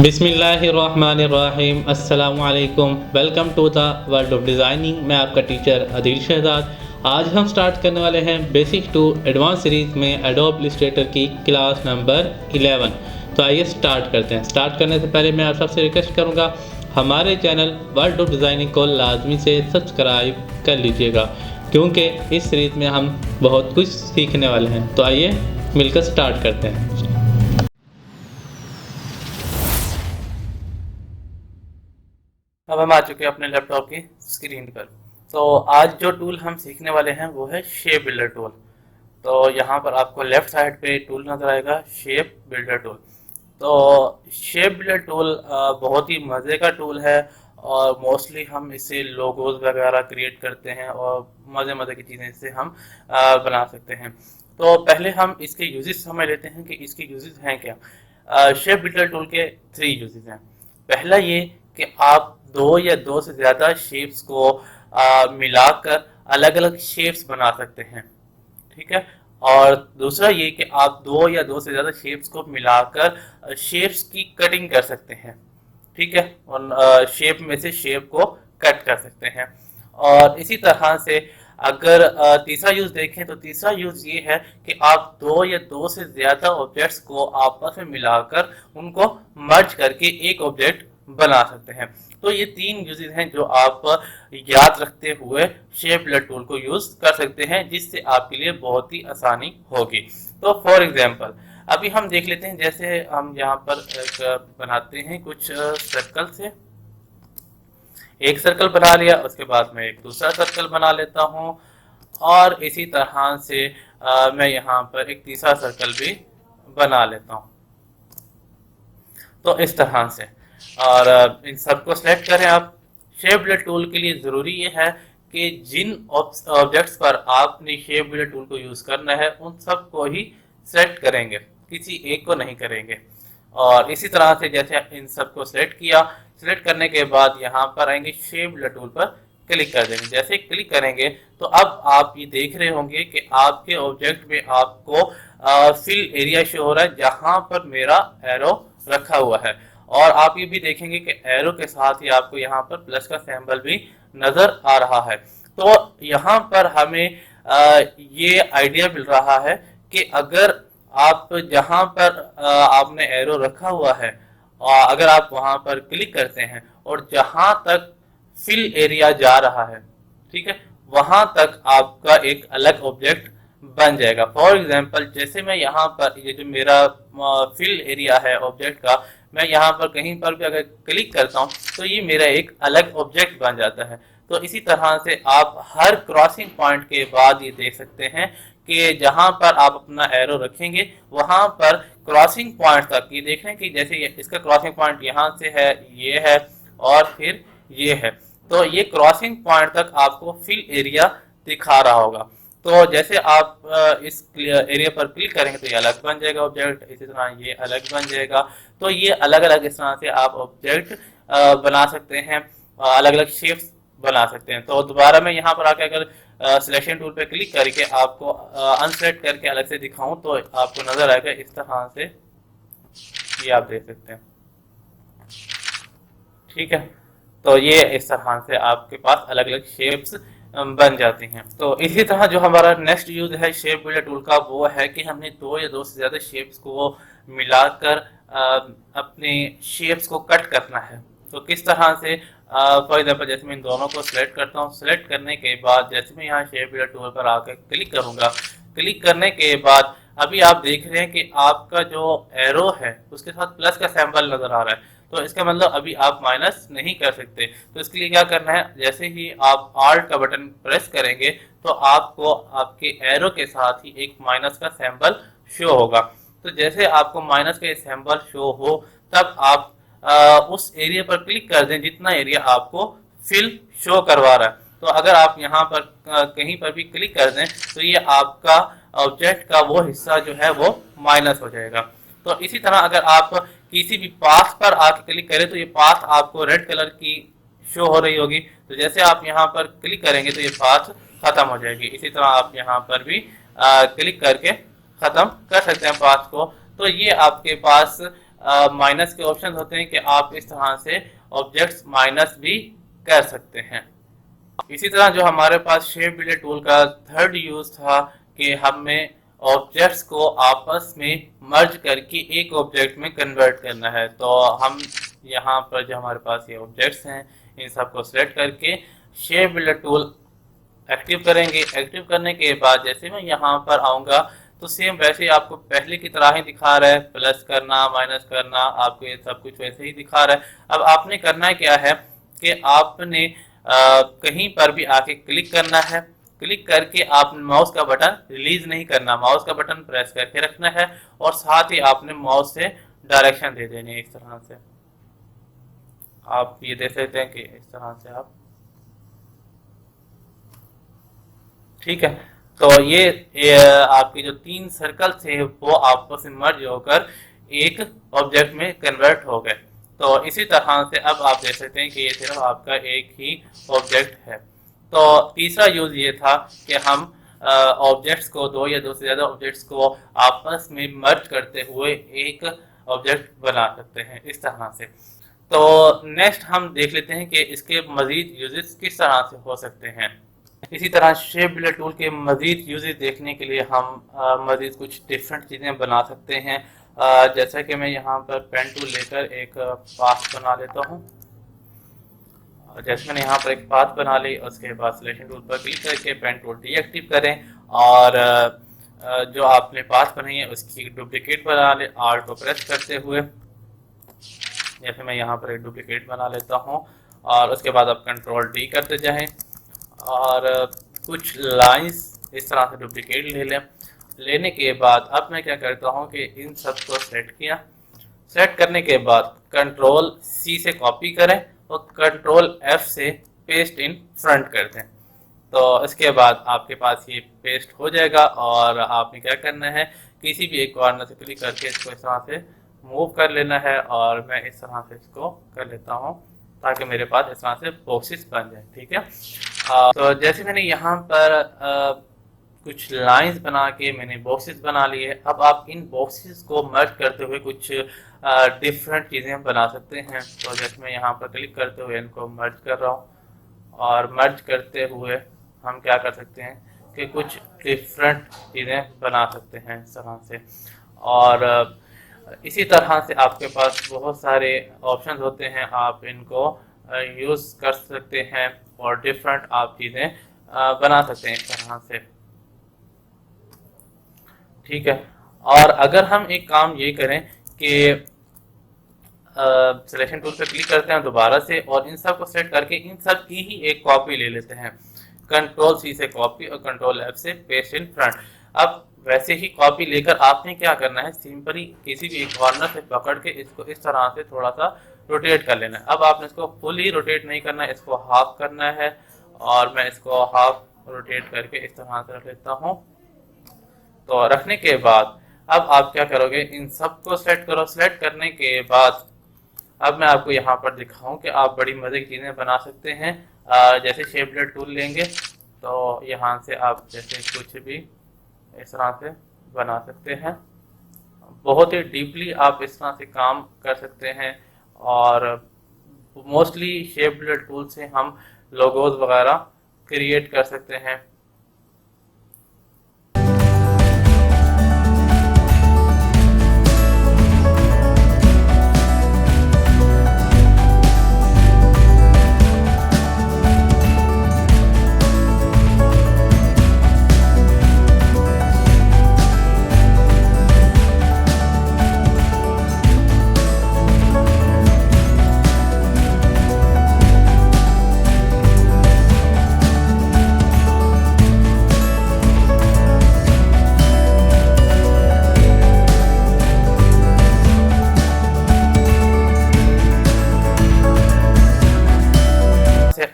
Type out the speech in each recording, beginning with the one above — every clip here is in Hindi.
बिस्मिल्लाहिर्रहमानिर्रहीम अस्सलामुअलैकुम। Welcome to the world of designing. मैं आपका टीचर आदिल शहजाद। आज हम स्टार्ट करने वाले हैं बेसिक टू एडवांस सीरीज़ में एडोब इलस्ट्रेटर की क्लास नंबर 11। तो आइए स्टार्ट करते हैं। स्टार्ट करने से पहले मैं आप सबसे रिक्वेस्ट करूँगा हमारे चैनल वर्ल्ड ऑफ डिज़ाइनिंग को लाजमी से सब्सक्राइब कर लीजिएगा, क्योंकि इस सीरीज़ में हम बहुत कुछ सीखने वाले हैं। तो आइए मिलकर स्टार्ट करते हैं। अब हम आ चुके हैं अपने लैपटॉप की स्क्रीन पर। तो आज जो टूल हम सीखने वाले हैं वो है शेप बिल्डर टूल। तो यहाँ पर आपको लेफ्ट साइड पे टूल नज़र आएगा, शेप बिल्डर टूल। तो शेप बिल्डर टूल बहुत ही मज़े का टूल है और मोस्टली हम इससे लोगोज वगैरह क्रिएट करते हैं और मज़े की चीज़ें इससे हम बना सकते हैं। तो पहले हम इसके यूजेस समझ लेते हैं कि इसके यूजेस हैं क्या। शेप बिल्डर टूल के 3 यूजेस हैं। पहला ये कि आप दो या दो से ज़्यादा शेप्स को मिलाकर अलग अलग शेप्स बना सकते हैं, ठीक है। और दूसरा ये कि आप दो या दो से ज़्यादा शेप्स को मिलाकर शेप्स की कटिंग कर सकते हैं, ठीक है। और शेप में से शेप को कट कर सकते हैं। और इसी तरह से अगर तीसरा यूज देखें तो तीसरा यूज ये है कि आप दो या दो से ज़्यादा ऑब्जेक्ट्स को आपस में मिलाकर उनको मर्ज करके एक ऑब्जेक्ट बना सकते हैं। तो ये 3 यूजेस हैं जो आप याद रखते हुए शेप बिल्डर टूल को यूज कर सकते हैं, जिससे आपके लिए बहुत ही आसानी होगी। तो फॉर एग्जांपल अभी हम देख लेते हैं, जैसे हम यहाँ पर एक बनाते हैं कुछ सर्कल से। एक सर्कल बना लिया, उसके बाद मैं एक दूसरा सर्कल बना लेता हूँ और इसी तरह से मैं यहाँ पर एक तीसरा सर्कल भी बना लेता हूँ। तो इस तरह से और इन सबको सेलेक्ट करें आप। शेप बिल्डर टूल के लिए ज़रूरी ये है कि जिन ऑब्जेक्ट्स पर आपने शेप बिल्डर टूल को यूज़ करना है उन सबको ही सेलेक्ट करेंगे, किसी एक को नहीं करेंगे। और इसी तरह से जैसे इन सबको सेलेक्ट किया, सेलेक्ट करने के बाद यहाँ पर आएंगे शेप बिल्डर टूल पर क्लिक कर देंगे। जैसे क्लिक करेंगे तो अब आप ये देख रहे होंगे कि आपके ऑब्जेक्ट में आपको फिल एरिया शो हो रहा है जहाँ पर मेरा एरो रखा हुआ है। और आप ये भी देखेंगे कि एरो के साथ ही आपको यहाँ पर प्लस का सिंबल भी नजर आ रहा है। तो यहाँ पर हमें ये आइडिया मिल रहा है कि अगर आप जहाँ पर आपने एरो रखा हुआ है, अगर आप वहाँ पर क्लिक करते हैं और जहाँ तक फिल एरिया जा रहा है, ठीक है, वहां तक आपका एक अलग ऑब्जेक्ट बन जाएगा। फॉर एग्जांपल जैसे मैं यहाँ पर ये जो मेरा फिल एरिया है ऑब्जेक्ट का, मैं यहाँ पर कहीं पर भी अगर क्लिक करता हूँ तो ये मेरा एक अलग ऑब्जेक्ट बन जाता है। तो इसी तरह से आप हर क्रॉसिंग पॉइंट के बाद ये देख सकते हैं कि जहाँ पर आप अपना एरो रखेंगे वहां पर क्रॉसिंग पॉइंट तक ये देख रहे हैं कि जैसे इसका क्रॉसिंग पॉइंट यहाँ से है, ये है और फिर ये है। तो ये क्रॉसिंग पॉइंट तक आपको फिल एरिया दिखा रहा होगा। तो जैसे आप इस एरिया पर क्लिक करेंगे तो ये अलग बन जाएगा ऑब्जेक्ट, इसी तरह ये अलग बन जाएगा। तो ये अलग अलग इस तरह से आप ऑब्जेक्ट बना सकते हैं, अलग अलग शेप्स बना सकते हैं। तो दोबारा मैं यहाँ पर आकर अगर सिलेक्शन टूल पे क्लिक करके आपको अनसेलेक्ट करके अलग से दिखाऊं तो आपको नजर आएगा इस तरह से, ये आप देख सकते हैं, ठीक है। तो ये इस तरह से आपके पास अलग अलग शेप्स बन जाती हैं। तो इसी तरह जो हमारा नेक्स्ट यूज है शेप बिल्डर टूल का वो है कि हमने दो या दो से ज़्यादा शेप्स को मिलाकर अपने शेप्स को कट करना है। तो किस तरह से, फॉर एग्जाम्पल जैसे मैं इन दोनों को सिलेक्ट करता हूँ, सिलेक्ट करने के बाद जैसे मैं यहाँ शेप बिल्डर टूल पर आकर क्लिक करूँगा, क्लिक करने के बाद अभी आप देख रहे हैं कि आपका जो एरो है उसके साथ प्लस का सिंबल नजर आ रहा है। तो इसका मतलब अभी आप माइनस नहीं कर सकते। तो इसके लिए क्या करना है, जैसे ही आप आल्ट का बटन प्रेस करेंगे तो आपको आपके एरो के साथ ही एक माइनस का सिंबल शो होगा। तो जैसे आपको माइनस का सिंबल शो हो तब आप उस एरिया पर क्लिक कर दें जितना एरिया आपको फिल शो करवा रहा है। तो अगर आप यहाँ पर कहीं पर भी क्लिक कर दें तो ये आपका ऑब्जेक्ट का वो हिस्सा जो है वो माइनस हो जाएगा। तो इसी तरह अगर आप किसी भी पाथ पर आके क्लिक करें तो ये पाथ आपको रेड कलर की शो हो रही होगी। तो जैसे आप यहाँ पर क्लिक करेंगे तो ये पाथ खत्म हो जाएगी। इसी तरह आप यहाँ पर भी क्लिक करके खत्म कर सकते हैं पाथ को। तो ये आपके पास माइनस के ऑप्शन होते हैं कि आप इस तरह से ऑब्जेक्ट्स माइनस भी कर सकते हैं। इसी तरह जो हमारे पास शेप बिल्डर टूल का थर्ड यूज था कि हमें ऑब्जेक्ट्स को आपस में मर्ज करके एक ऑब्जेक्ट में कन्वर्ट करना है। तो हम यहाँ पर जो हमारे पास ये ऑब्जेक्ट्स हैं इन सबको सिलेक्ट करके शेप बिल्डर टूल एक्टिव करेंगे। एक्टिव करने के बाद जैसे मैं यहाँ पर आऊँगा तो सेम वैसे ही आपको पहले की तरह ही दिखा रहा है, प्लस करना माइनस करना आपको ये सब कुछ वैसे ही दिखा रहा है। अब आपने करना क्या है कि आपने कहीं पर भी आके क्लिक करना है। क्लिक करके आप माउस का बटन रिलीज नहीं करना, माउस का बटन प्रेस करके रखना है और साथ ही आपने माउस से डायरेक्शन दे देनी है। इस तरह से आप ये देख सकते हैं कि इस तरह से आप, ठीक है। तो ये आपके जो 3 सर्कल थे वो आपस में मर्ज होकर एक ऑब्जेक्ट में कन्वर्ट हो गए। तो इसी तरह से अब आप देख सकते हैं कि ये सिर्फ आपका एक ही ऑब्जेक्ट है। तो तीसरा यूज ये था कि हम ऑब्जेक्ट्स को, दो या दो से ज़्यादा ऑब्जेक्ट्स को आपस में मर्ज करते हुए एक ऑब्जेक्ट बना सकते हैं इस तरह से। तो नेक्स्ट हम देख लेते हैं कि इसके मज़ीद यूजेस किस तरह से हो सकते हैं। इसी तरह शेप बिल्डर टूल के मज़ीद यूजेस देखने के लिए हम मज़ीद कुछ डिफरेंट चीज़ें बना सकते हैं। जैसा कि मैं यहाँ पर पेन टूल लेकर एक पाथ बना लेता हूँ। जैसे मैंने यहाँ पर एक पाथ बना ली, उसके बाद सिलेक्शन टूल पर क्लिक करके पेन टूल डीएक्टिव करें और जो आपने पाथ बनाई है उसकी डुप्लीकेट बना लें आल्ट को प्रेस करते हुए। जैसे मैं यहाँ पर एक डुप्लीकेट बना लेता हूँ और उसके बाद आप कंट्रोल डी करते जाएं और कुछ लाइंस इस तरह से डुप्लीकेट ले लें। लेने के बाद अब मैं क्या करता हूँ कि इन सब को सेट किया। सेट करने के बाद कंट्रोल सी से कॉपी करें और कंट्रोल एफ से पेस्ट इन फ्रंट कर दें। तो इसके बाद आपके पास ये पेस्ट हो जाएगा और आपने क्या करना है, किसी भी एक कॉर्नर से क्लिक करके इसको इस तरह से मूव कर लेना है और मैं इस तरह से इसको कर लेता हूँ ताकि मेरे पास इस तरह से बॉक्सेस बन जाए। ठीक है। तो जैसे मैंने यहाँ पर कुछ लाइंस बना के मैंने बॉक्सेस बना लिए। अब आप इन बॉक्सेस को मर्ज करते हुए कुछ डिफरेंट चीज़ें बना सकते हैं। तो जैसे मैं यहाँ पर क्लिक करते हुए इनको मर्ज कर रहा हूँ और मर्ज करते हुए हम क्या कर सकते हैं कि कुछ डिफरेंट चीज़ें बना सकते हैं इस तरह से। और इसी तरह से आपके पास बहुत सारे ऑप्शन होते हैं, आप इनको यूज़ कर सकते हैं और डिफरेंट आप चीज़ें बना सकते हैं इस तरह से। ठीक है। और अगर हम एक काम ये करें कि सिलेक्शन टूल पे क्लिक करते हैं दोबारा से और इन सब को सेलेक्ट करके इन सब की ही एक कॉपी ले लेते हैं। कंट्रोल सी से कॉपी और कंट्रोल एफ से पेस्ट इन फ्रंट। अब वैसे ही कॉपी लेकर आपने क्या करना है, सिंपली किसी भी एक कॉर्नर से पकड़ के इसको इस तरह से थोड़ा सा रोटेट कर लेना है। अब आपने इसको फुली रोटेट नहीं करना है, इसको हाफ करना है और मैं इसको हाफ रोटेट करके इस तरह से रख लेता हूँ। तो रखने के बाद अब आप क्या करोगे, इन सबको सेलेक्ट करो। सेलेक्ट करने के बाद अब मैं आपको यहाँ पर दिखाऊं कि आप बड़ी मज़े की चीज़ें बना सकते हैं। जैसे शेप बिल्डर टूल लेंगे तो यहाँ से आप जैसे कुछ भी इस तरह से बना सकते हैं। बहुत ही डीपली आप इस तरह से काम कर सकते हैं और मोस्टली शेप बिल्डर टूल से हम लोगोज वगैरह क्रिएट कर सकते हैं।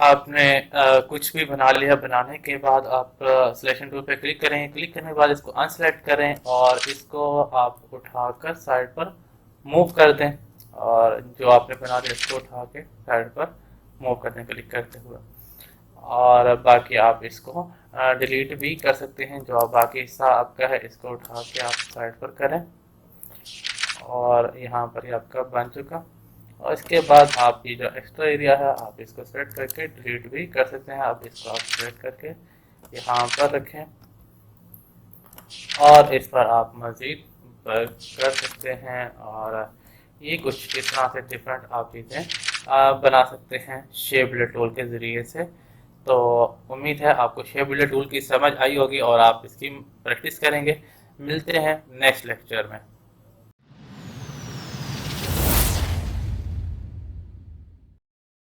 आपने कुछ भी बना लिया। बनाने के बाद आप सिलेक्शन टूल पे क्लिक करें। क्लिक करने के बाद इसको अनसेलेक्ट करें और इसको आप उठाकर साइड पर मूव कर दें और जो आपने बना दिया इसको उठा के साइड पर मूव करने क्लिक करते हुए। और बाकी आप इसको डिलीट भी कर सकते हैं। जो बाकी हिस्सा आपका है इसको उठा के आप साइड पर करें और यहाँ पर ये आपका बन चुका। और इसके बाद आप ये जो एक्स्ट्रा एरिया है आप इसको सेलेक्ट करके डिलीट भी कर सकते हैं। आप इसको आप सेलेक्ट करके यहाँ पर रखें और इस पर आप मज़ीद वर्क कर सकते हैं। और ये कुछ इस तरह से डिफरेंट आप चीज़ें बना सकते हैं शेप बिल्डर टूल के ज़रिए से। तो उम्मीद है आपको शेप बिल्डर टूल की समझ आई होगी और आप इसकी प्रैक्टिस करेंगे। मिलते हैं नेक्स्ट लेक्चर में।